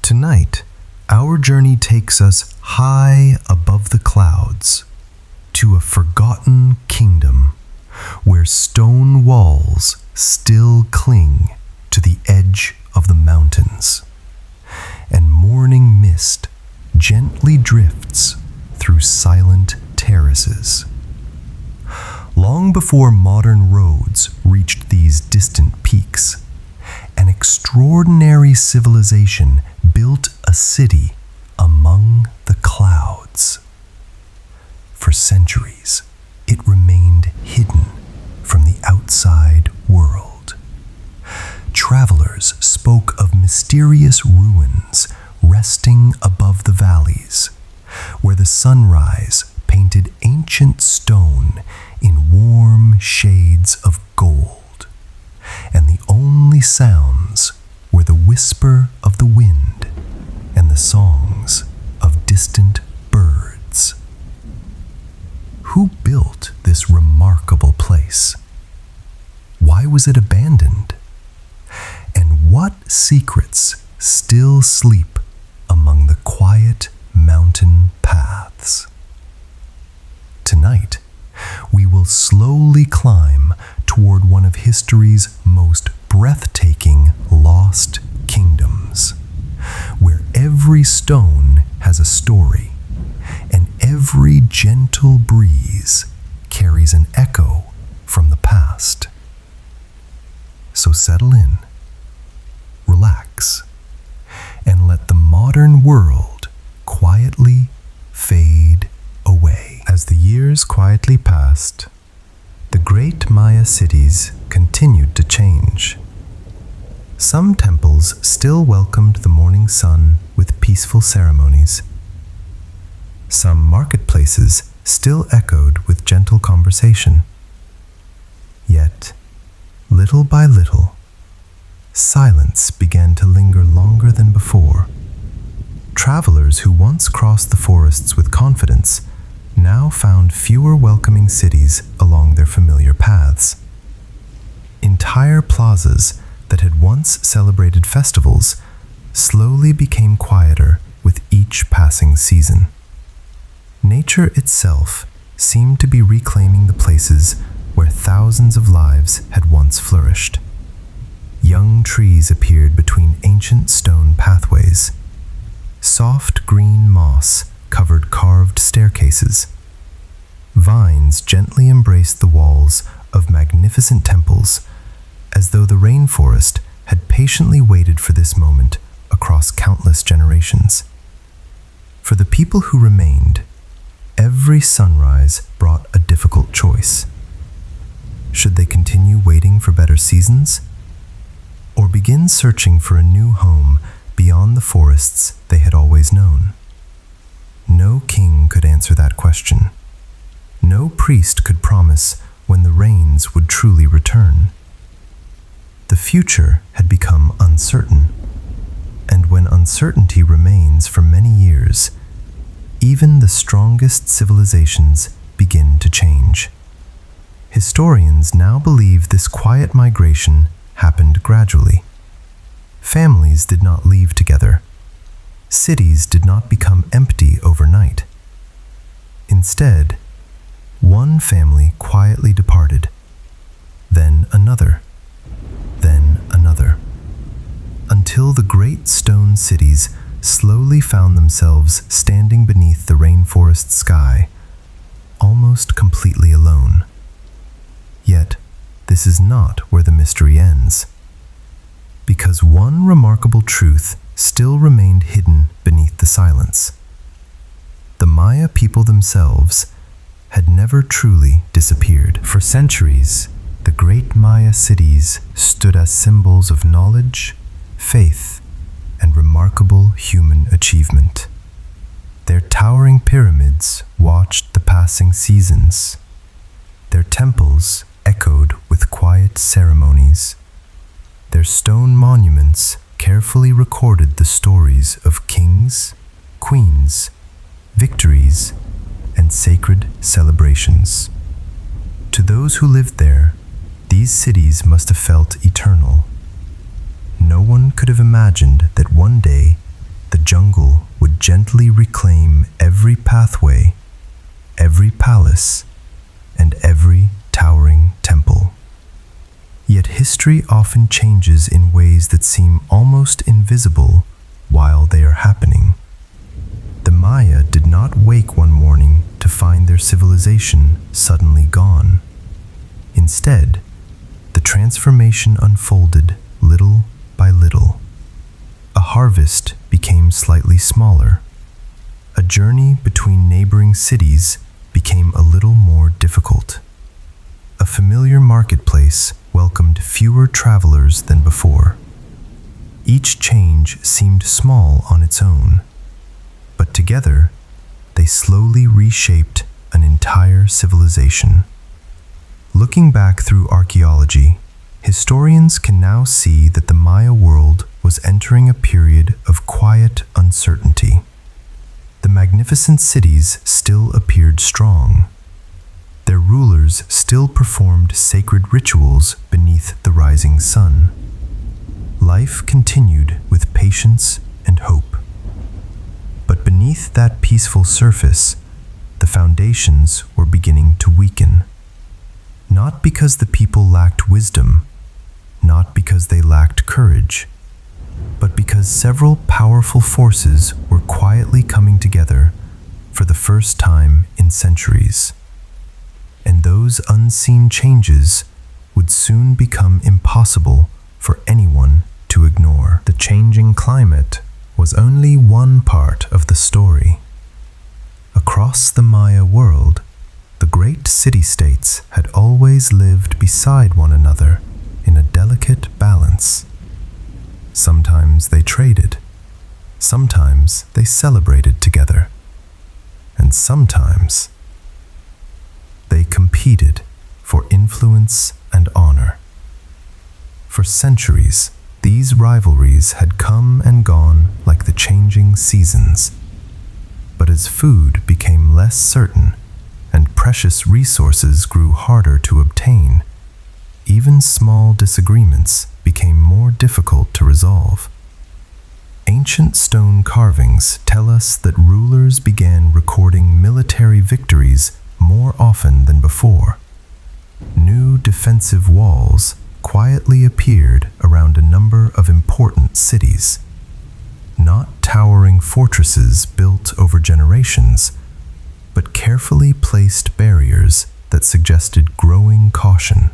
Tonight, our journey takes us high above the clouds to a forgotten kingdom where stone walls still cling to the edge of the mountains, and morning mist gently drifts through silent terraces. Long before modern roads reached these distant peaks, an extraordinary civilization built a city among the clouds. For centuries, it remained hidden from the outside world. Travelers spoke of mysterious ruins resting above the valleys, where the sunrise painted ancient stone in warm shades of gold, and the only sounds were the whisper of the wind and the songs of distant birds. Who built this remarkable place? Why was it abandoned? And what secrets still sleep among the quiet mountain paths? Tonight, we will slowly climb toward one of history's most breathtaking lost kingdoms, where every stone has a story, and every gentle breeze carries an echo from the past. So settle in, relax, and let the modern world quietly fade away. As the years quietly passed, the great Maya cities continued to change. Some temples still welcomed the morning sun with peaceful ceremonies. Some marketplaces still echoed with gentle conversation. Yet, little by little, silence began to linger longer than before. Travelers who once crossed the forests with confidence now found fewer welcoming cities along their familiar paths. Entire plazas that had once celebrated festivals slowly became quieter with each passing season. Nature itself seemed to be reclaiming the places where thousands of lives had once flourished. Young trees appeared between ancient stone pathways. Soft green moss covered carved staircases. Vines gently embraced the walls of magnificent temples, as though the rainforest had patiently waited for this moment across countless generations. For the people who remained, every sunrise brought a difficult choice. Should they continue waiting for better seasons, or begin searching for a new home beyond the forests they had always known? No king could answer that question. No priest could promise when the rains would truly return. The future had become uncertain, and when uncertainty remains for many years, even the strongest civilizations begin to change. Historians now believe this quiet migration happened gradually. Families did not leave together. Cities did not become empty overnight. Instead, one family quietly departed, then another, until the great stone cities slowly found themselves standing beneath the rainforest sky, almost completely alone. Yet, this is not where the mystery ends, because one remarkable truth still remained hidden beneath the silence. The Maya people themselves had never truly disappeared. For centuries, the great Maya cities stood as symbols of knowledge, faith, and remarkable human achievement. Their towering pyramids watched the passing seasons. Their temples echoed with quiet ceremonies. Their stone monuments carefully recorded the stories of kings, queens, victories, and sacred celebrations. To those who lived there, these cities must have felt eternal. No one could have imagined that one day the jungle would gently reclaim every pathway, every palace, and every towering temple. Yet history often changes in ways that seem almost invisible while they are happening. The Maya did not wake one morning to find their civilization suddenly gone. Instead, the transformation unfolded little by little. A harvest became slightly smaller. A journey between neighboring cities became a little more difficult. A familiar marketplace welcomed fewer travelers than before. Each change seemed small on its own, but together they slowly reshaped an entire civilization. Looking back through archaeology, historians can now see that the Maya world was entering a period of quiet uncertainty. The magnificent cities still appeared strong. Their rulers still performed sacred rituals beneath the rising sun. Life continued with patience and hope. But beneath that peaceful surface, the foundations were beginning to weaken. Not because the people lacked wisdom, not because they lacked courage, but because several powerful forces were quietly coming together for the first time in centuries. And those unseen changes would soon become impossible for anyone to ignore. The changing climate was only one part of the story. Across the Maya world, the great city-states had always lived beside one another in a delicate balance. Sometimes they traded, sometimes they celebrated together, and sometimes they competed for influence and honor. For centuries, these rivalries had come and gone like the changing seasons. But as food became less certain and precious resources grew harder to obtain, even small disagreements became more difficult to resolve. Ancient stone carvings tell us that rulers began recording military victories more often than before. New defensive walls quietly appeared around a number of important cities. Not towering fortresses built over generations, but carefully placed barriers that suggested growing caution.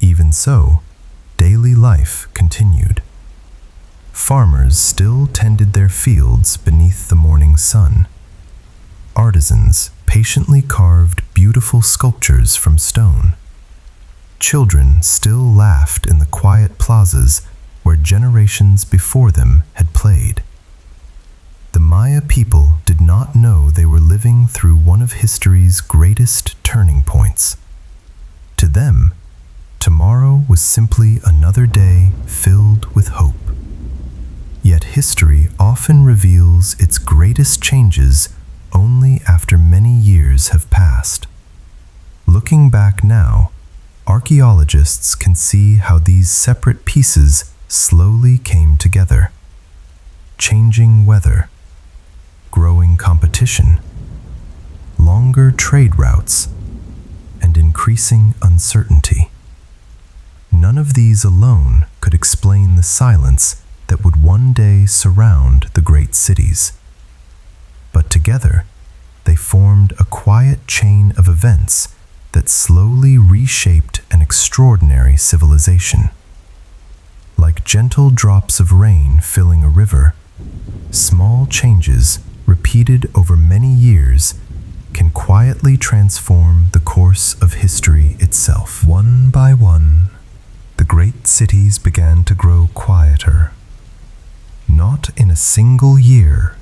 Even so, daily life continued. Farmers still tended their fields beneath the morning sun. Artisans patiently carved beautiful sculptures from stone. Children still laughed in the quiet plazas where generations before them had played. The Maya people did not know they were living through one of history's greatest turning points. To them, tomorrow was simply another day filled with hope. Yet history often reveals its greatest changes only after many years have passed. Looking back now, archaeologists can see how these separate pieces slowly came together. Changing weather, growing competition, longer trade routes, and increasing uncertainty. None of these alone could explain the silence that would one day surround the great cities. But together, they formed a quiet chain of events that slowly reshaped an extraordinary civilization. Like gentle drops of rain filling a river, small changes repeated over many years can quietly transform the course of history itself. One by one, the great cities began to grow quieter. Not in a single year,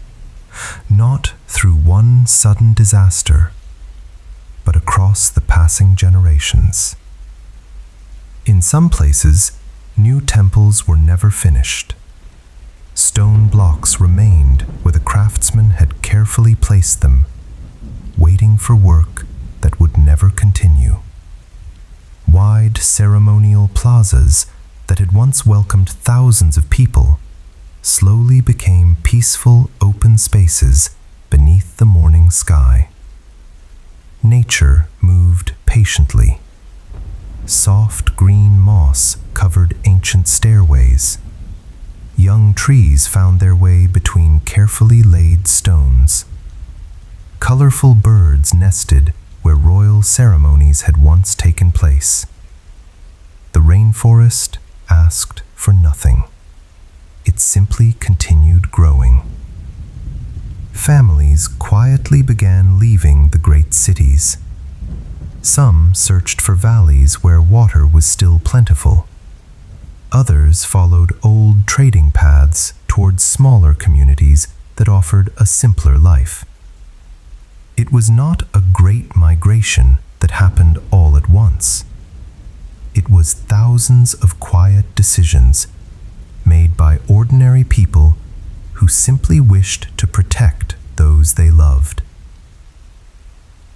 not through one sudden disaster, but across the passing generations. In some places, new temples were never finished. Stone blocks remained where the craftsmen had carefully placed them, waiting for work that would never continue. Wide ceremonial plazas that had once welcomed thousands of people slowly became peaceful open spaces beneath the morning sky. Nature moved patiently. Soft green moss covered ancient stairways. Young trees found their way between carefully laid stones. Colorful birds nested where royal ceremonies had once taken place. The rainforest asked for nothing. It simply continued growing. Families quietly began leaving the great cities. Some searched for valleys where water was still plentiful. Others followed old trading paths towards smaller communities that offered a simpler life. It was not a great migration that happened all at once. It was thousands of quiet decisions made by ordinary people who simply wished to protect those they loved.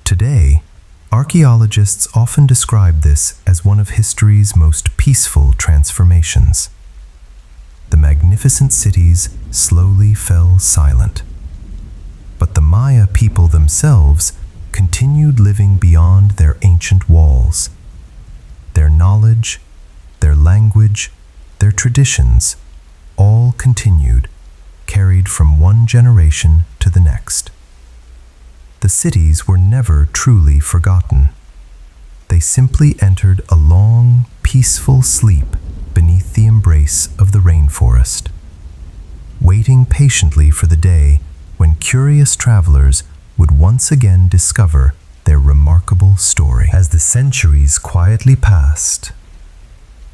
Today, archaeologists often describe this as one of history's most peaceful transformations. The magnificent cities slowly fell silent. But the Maya people themselves continued living beyond their ancient walls. Their knowledge, their language, their traditions, all continued, carried from one generation to the next. The cities were never truly forgotten. They simply entered a long, peaceful sleep beneath the embrace of the rainforest, waiting patiently for the day when curious travelers would once again discover their remarkable story. As the centuries quietly passed,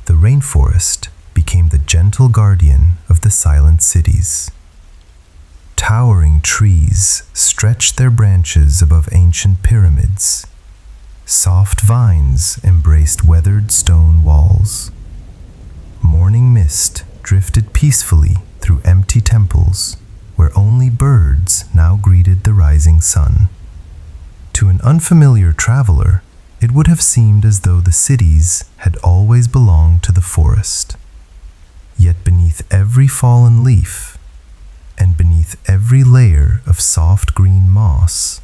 the rainforest became the gentle guardian of the silent cities. Towering trees stretched their branches above ancient pyramids. Soft vines embraced weathered stone walls. Morning mist drifted peacefully through empty temples, where only birds now greeted the rising sun. To an unfamiliar traveler, it would have seemed as though the cities had always belonged to the forest. Yet beneath every fallen leaf, and beneath every layer of soft green moss,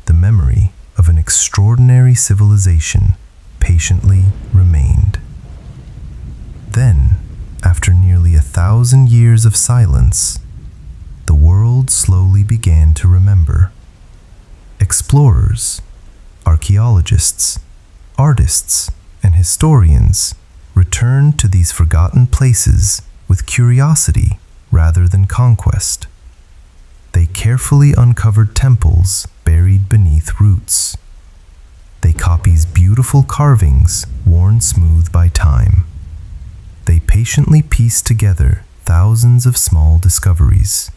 the memory of an extraordinary civilization patiently remained. Then, after nearly 1,000 years of silence, the world slowly began to remember. Explorers, archaeologists, artists, and historians returned to these forgotten places with curiosity rather than conquest. They carefully uncovered temples buried beneath roots. They copied beautiful carvings worn smooth by time. They patiently pieced together thousands of small discoveries,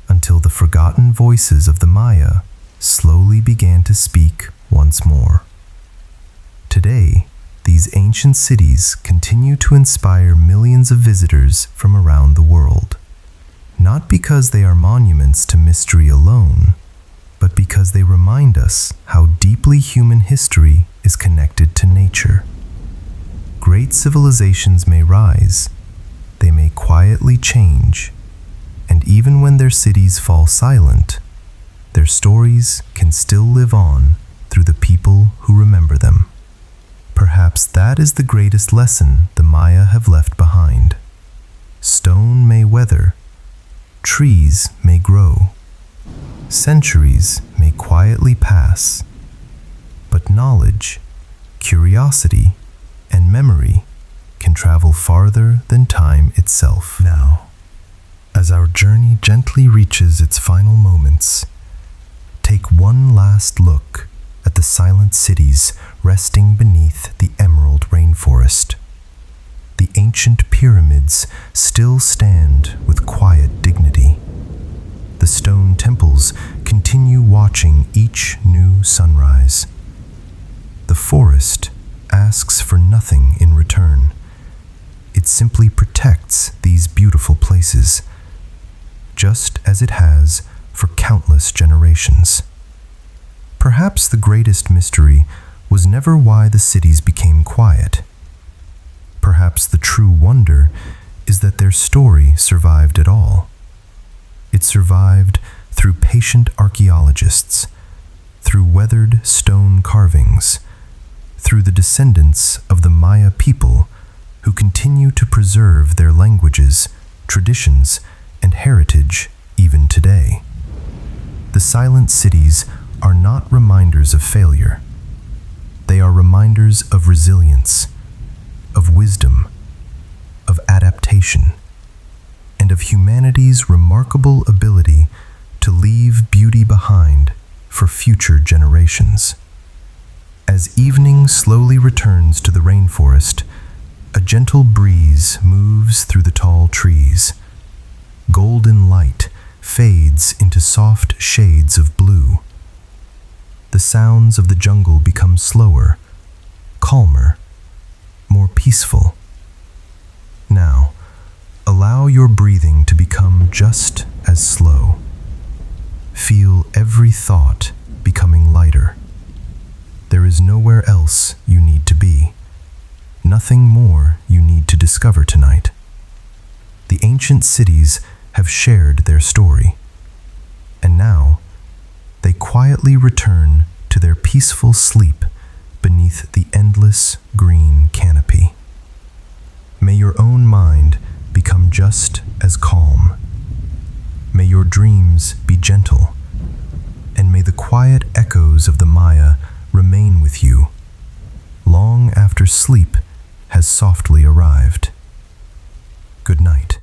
until the forgotten voices of the Maya slowly began to speak once more. Today, these ancient cities continue to inspire millions of visitors from around the world, not because they are monuments to mystery alone, but because they remind us how deeply human history is connected to nature. Great civilizations may rise, they may quietly change, and even when their cities fall silent, their stories can still live on through the people who remember them. Perhaps that is the greatest lesson the Maya have left behind. Stone may weather, trees may grow, centuries may quietly pass, but knowledge, curiosity, and memory can travel farther than time itself. Now, as our journey gently reaches its final moments, take one last look at the silent cities resting beneath the emerald rainforest. The ancient pyramids still stand with quiet dignity. The stone temples continue watching each new sunrise. The forest asks for nothing in return. It simply protects these beautiful places, just as it has for countless generations. Perhaps the greatest mystery was never why the cities became quiet. Perhaps the true wonder is that their story survived at all. It survived through patient archaeologists, through weathered stone carvings, through the descendants of the Maya people who continue to preserve their languages, traditions, and heritage even today. The silent cities are not reminders of failure. They are reminders of resilience, of wisdom, of adaptation, and of humanity's remarkable ability to leave beauty behind for future generations. As evening slowly returns to the rainforest, a gentle breeze moves through the tall trees. Golden light fades into soft shades of blue. The sounds of the jungle become slower, calmer, more peaceful. Now, allow your breathing to become just as slow. Feel every thought becoming lighter. There is nowhere else you need to be. Nothing more you need to discover tonight. The ancient cities have shared their story, and now they quietly return to their peaceful sleep beneath the endless green canopy. May your own mind become just as calm. May your dreams be gentle, and may the quiet echoes of the Maya remain with you long after sleep has softly arrived. Good night.